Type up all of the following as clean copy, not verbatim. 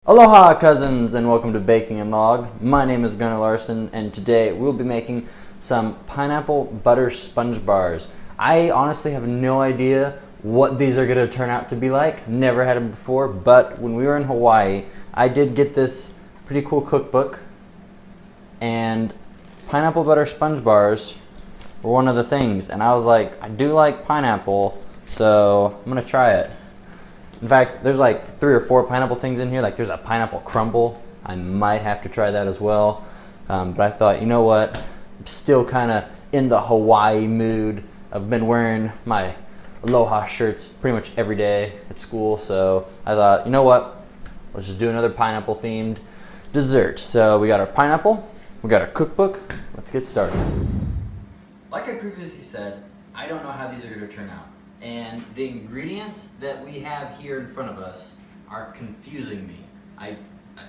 Aloha cousins and welcome to Baking and Log. My name is Gunnar Larson and today we'll be making some pineapple butter sponge bars. I honestly have no idea what these are going to turn out to be like. Never had them before, but when we were in Hawaii, I did get this pretty cool cookbook and pineapple butter sponge bars were one of the things, and I was like, I do like pineapple, so I'm going to try it. In fact, there's like 3 or 4 pineapple things in here. Like there's a pineapple crumble. I might have to try that as well. But I thought, you know what? I'm still kind of in the Hawaii mood. I've been wearing my Aloha shirts pretty much every day at school. So I thought, you know what? Let's just do another pineapple themed dessert. So we got our pineapple. We got our cookbook. Let's get started. Like I previously said, I don't know how these are going to turn out. And the ingredients that we have here in front of us are confusing me.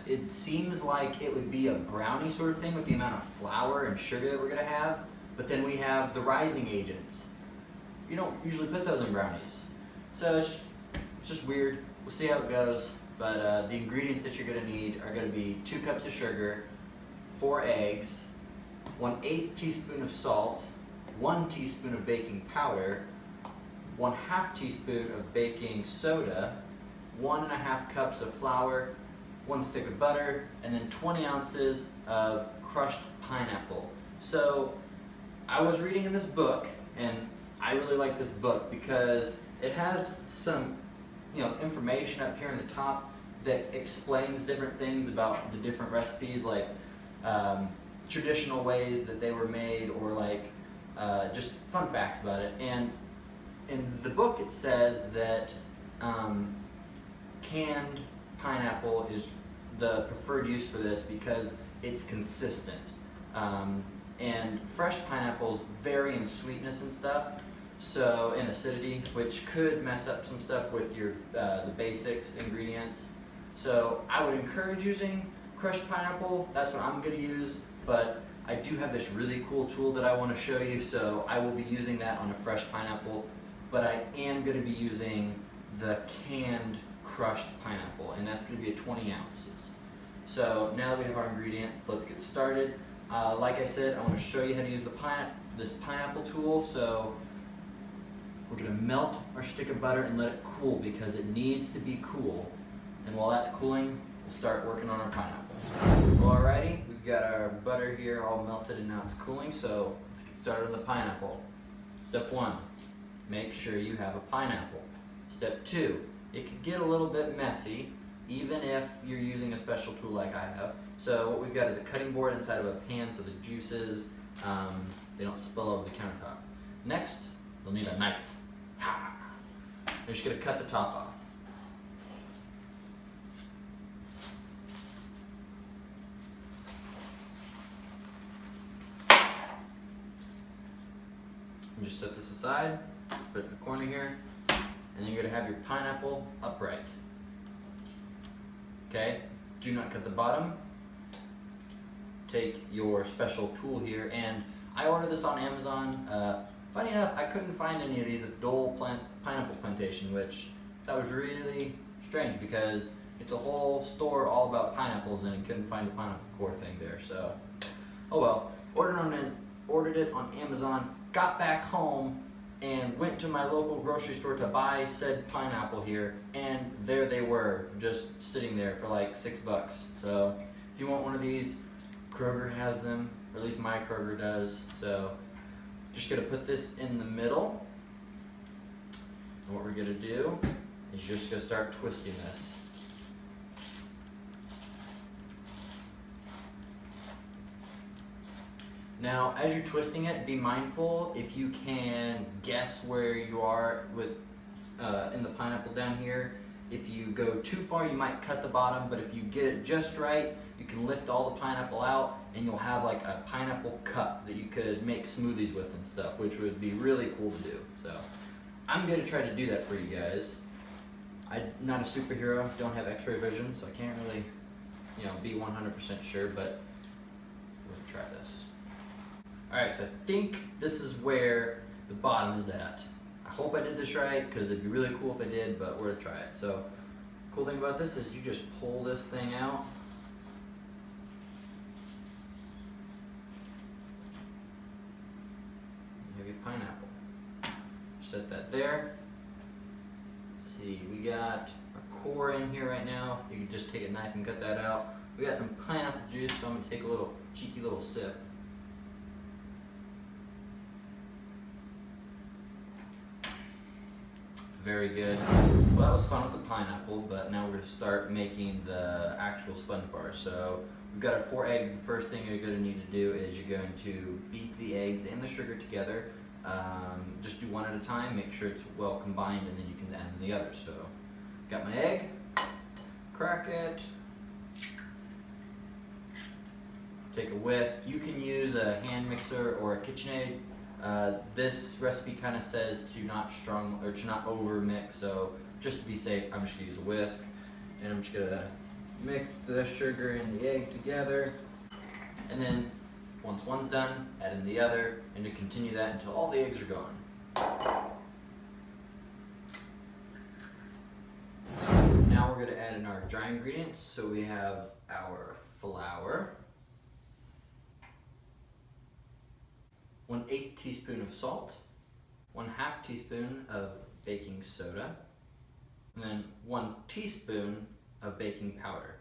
It seems like it would be a brownie sort of thing with the amount of flour and sugar that we're going to have, but then we have the rising agents. You don't usually put those in brownies. So it's just weird. We'll see how it goes, but the ingredients that you're going to need are going to be 2 cups of sugar, 4 eggs, 1/8 teaspoon of salt, 1 teaspoon of baking powder, 1/2 teaspoon of baking soda, 1.5 cups of flour, 1 stick of butter, and then 20 ounces of crushed pineapple. So I was reading in this book, and I really like this book because it has some information up here in the top that explains different things about the different recipes, like traditional ways that they were made, or like just fun facts about it. And in the book it says that canned pineapple is the preferred use for this because it's consistent. And fresh pineapples vary in sweetness and stuff, so in acidity, which could mess up some stuff with your the basics ingredients. So I would encourage using crushed pineapple. That's what I'm going to use, but I do have this really cool tool that I want to show you, so I will be using that on a fresh pineapple. But I am going to be using the canned crushed pineapple, and that's going to be at 20 ounces. So now that we have our ingredients, let's get started. Like I said, I want to show you how to use this pineapple tool. So we're going to melt our stick of butter and let it cool because it needs to be cool. And while that's cooling, we'll start working on our pineapple. Alrighty, we've got our butter here all melted and now it's cooling, so let's get started on the pineapple. Step 1. Make sure you have a pineapple. Step 2, it could get a little bit messy even if you're using a special tool like I have. So what we've got is a cutting board inside of a pan so the juices, they don't spill over the countertop. Next, we'll need a knife. We're just going to cut the top off. And just set this aside. Put it in the corner here, and then you're going to have your pineapple upright. Okay, do not cut the bottom. Take your special tool here, and I ordered this on Amazon. Funny enough, I couldn't find any of these at Dole Pineapple Plantation, which that was really strange because it's a whole store all about pineapples, and I couldn't find a pineapple core thing there. So, oh well. Ordered it on Amazon. Got back home and went to my local grocery store to buy said pineapple here, and there they were, just sitting there for like $6. So if you want one of these, Kroger has them, or at least my Kroger does. So just gonna put this in the middle, and what we're gonna do is just gonna start twisting this. Now, as you're twisting it, be mindful if you can guess where you are with in the pineapple down here. If you go too far, you might cut the bottom, but if you get it just right, you can lift all the pineapple out, and you'll have like a pineapple cup that you could make smoothies with and stuff, which would be really cool to do. So I'm going to try to do that for you guys. I'm not a superhero, don't have x-ray vision, so I can't really be 100% sure, but we'll try this. Alright, so I think this is where the bottom is at. I hope I did this right because it'd be really cool if I did, but we're going to try it. So Cool thing about this is you just pull this thing out. You have your pineapple. Set that there. See, we got our core in here right now. You can just take a knife and cut that out. We got some pineapple juice, so I'm gonna take a little cheeky little sip. Very good. Well, that was fun with the pineapple, but now we're going to start making the actual sponge bars. So we've got our 4 eggs. The first thing you're going to need to do is you're going to beat the eggs and the sugar together. Just do one at a time, make sure it's well combined, and then you can add in the other. So got my egg, crack it, take a whisk. You can use a hand mixer or a KitchenAid. This recipe kind of says to not over mix, so just to be safe, I'm just gonna use a whisk, and I'm just gonna mix the sugar and the egg together, and then once one's done, add in the other, and to continue that until all the eggs are gone. Now we're gonna add in our dry ingredients. So we have our flour, 1/8 teaspoon of salt, 1/2 teaspoon of baking soda, and then 1 teaspoon of baking powder.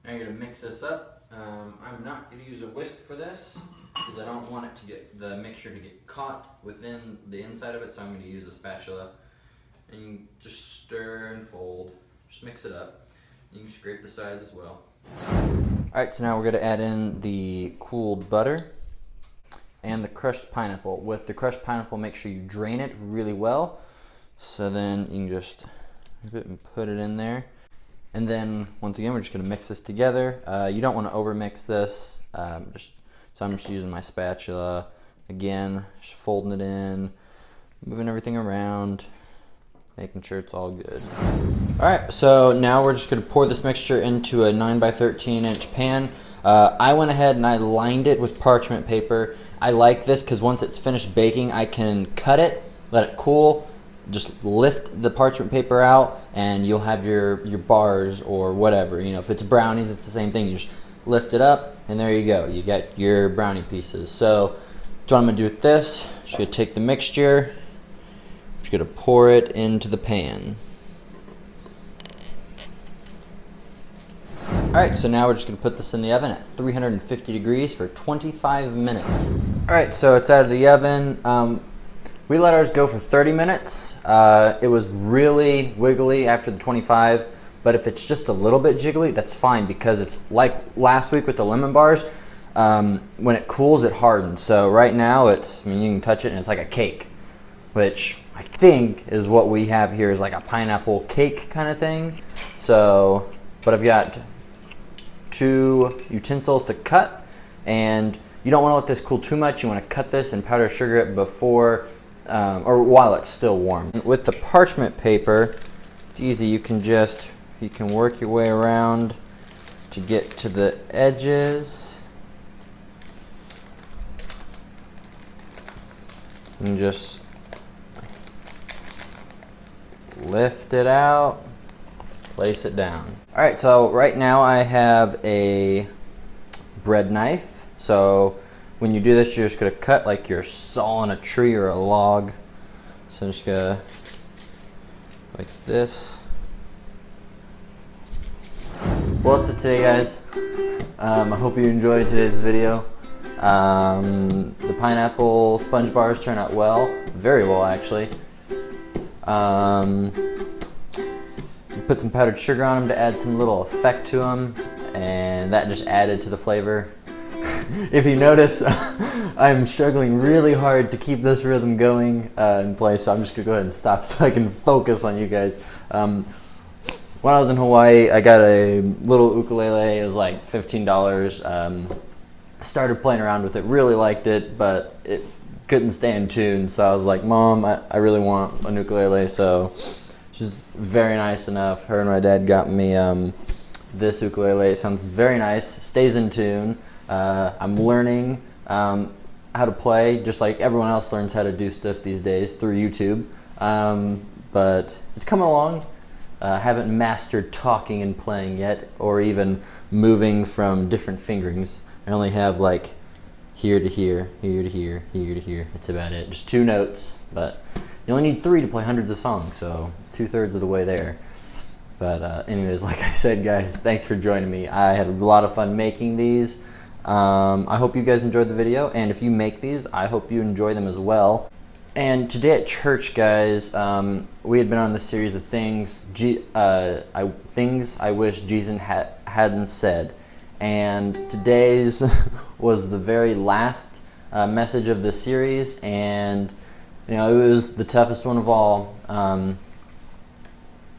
Now you're gonna mix this up. I'm not gonna use a whisk for this because I don't want it to get the mixture to get caught within the inside of it, so I'm gonna use a spatula. And you just stir and fold, just mix it up. You can scrape the sides as well. Alright, so now we're gonna add in the cooled butter and the crushed pineapple. With the crushed pineapple, make sure you drain it really well. So then you can just put it in there. And then once again, we're just gonna mix this together. You don't wanna over mix this. So I'm just using my spatula. Again, just folding it in, moving everything around, making sure it's all good. Alright, so now we're just gonna pour this mixture into a 9 by 13 inch pan. I went ahead and I lined it with parchment paper. I like this because once it's finished baking, I can cut it, let it cool, just lift the parchment paper out, and you'll have your bars or whatever. You know, if it's brownies, it's the same thing. You just lift it up, and there you go. You get your brownie pieces. So what I'm gonna do with this, just gonna take the mixture, just gonna pour it into the pan. Alright, so now we're just going to put this in the oven at 350 degrees for 25 minutes. Alright, so it's out of the oven. We let ours go for 30 minutes. It was really wiggly after the 25, but if it's just a little bit jiggly, that's fine, because it's like last week with the lemon bars. When it cools, it hardens. So right now, you can touch it and it's like a cake, which I think is what we have here, is like a pineapple cake kind of thing. So, but I've got 2 utensils to cut, and you don't want to let this cool too much. You want to cut this and powder sugar it before or while it's still warm. With the parchment paper, it's easy. You can work your way around to get to the edges, and just lift it out, place it down. All right, so right now I have a bread knife. So when you do this, you're just gonna cut like you're sawing a tree or a log. So I'm just gonna, like this. Well, that's it today, guys. I hope you enjoyed today's video. The pineapple sponge bars turned out well, very well actually. Put some powdered sugar on them to add some little effect to them, and that just added to the flavor. If you notice, I'm struggling really hard to keep this rhythm going in place, so I'm just gonna go ahead and stop so I can focus on you guys. When I was in Hawaii, I got a little ukulele. It was like $15. I started playing around with it, really liked it, but it couldn't stay in tune. So I was like, Mom, I really want a ukulele. So she's very nice enough. Her and my dad got me this ukulele. It sounds very nice, stays in tune. I'm learning how to play, just like everyone else learns how to do stuff these days through YouTube. But it's coming along. haven't mastered talking and playing yet, or even moving from different fingerings. I only have like here to here, here to here, here to here. That's about it. Just 2 notes, but you only need 3 to play hundreds of songs, so 2/3 of the way there. But anyways, like I said, guys, thanks for joining me. I had a lot of fun making these. I hope you guys enjoyed the video, and if you make these, I hope you enjoy them as well. And today at church, guys, we had been on the series of things I wish Jesus hadn't said. And today's was the very last message of the series, and you know, it was the toughest one of all.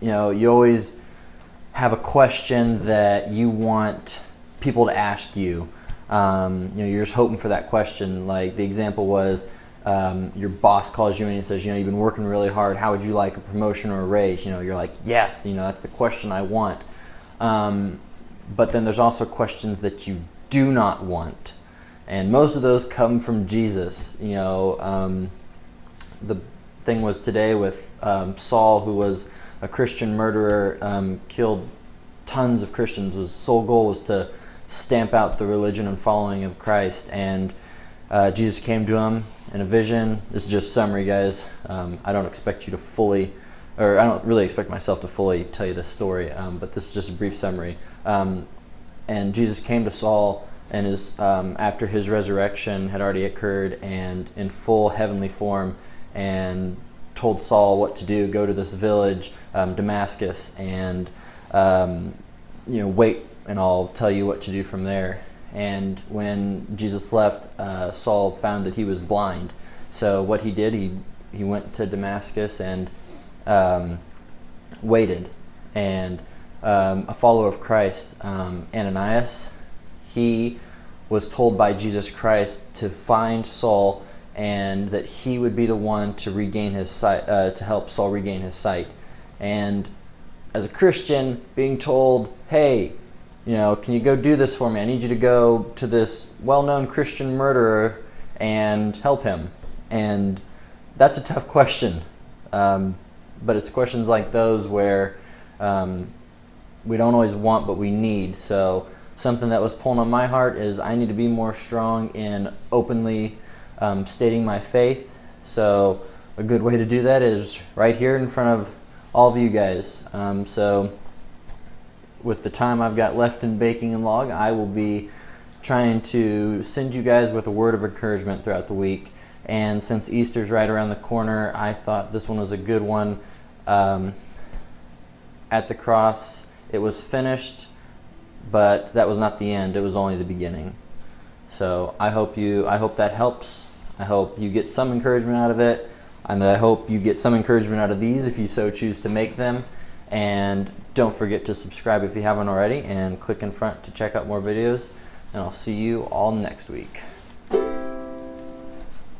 You know, you always have a question that you want people to ask you. You know, you're just hoping for that question. Like the example was, your boss calls you and he says, you know, you've been working really hard. How would you like a promotion or a raise? You know, you're like, yes, you know, that's the question I want. But then there's also questions that you do not want. And most of those come from Jesus. You know, the thing was today with Saul, who was a Christian murderer, killed tons of Christians. His sole goal was to stamp out the religion and following of Christ. And Jesus came to him in a vision. This is just summary, guys. I don't expect you to fully, or I don't really expect myself to fully tell you this story, but this is just a brief summary. And Jesus came to Saul, and after his resurrection had already occurred, and in full heavenly form, and told Saul what to do: go to this village, Damascus, and you know, wait, and I'll tell you what to do from there. And when Jesus left, Saul found that he was blind. So what he did, he went to Damascus and waited. And a follower of Christ, Ananias, he was told by Jesus Christ to find Saul, and that he would be the one to regain his sight, to help Saul regain his sight. And as a Christian, being told, hey, you know, can you go do this for me? I need you to go to this well-known Christian murderer and help him. And that's a tough question. But it's questions like those where we don't always want, but we need. So something that was pulling on my heart is I need to be more strong in openly stating my faith. So a good way to do that is right here in front of all of you guys. So with the time I've got left in Baking and Log, I will be trying to send you guys with a word of encouragement throughout the week. And since Easter's right around the corner, I thought this one was a good one. At the cross, it was finished, but that was not the end. It was only the beginning. So I hope that helps. I hope you get some encouragement out of it, and I hope you get some encouragement out of these if you so choose to make them. And don't forget to subscribe if you haven't already, and click in front to check out more videos. And I'll see you all next week.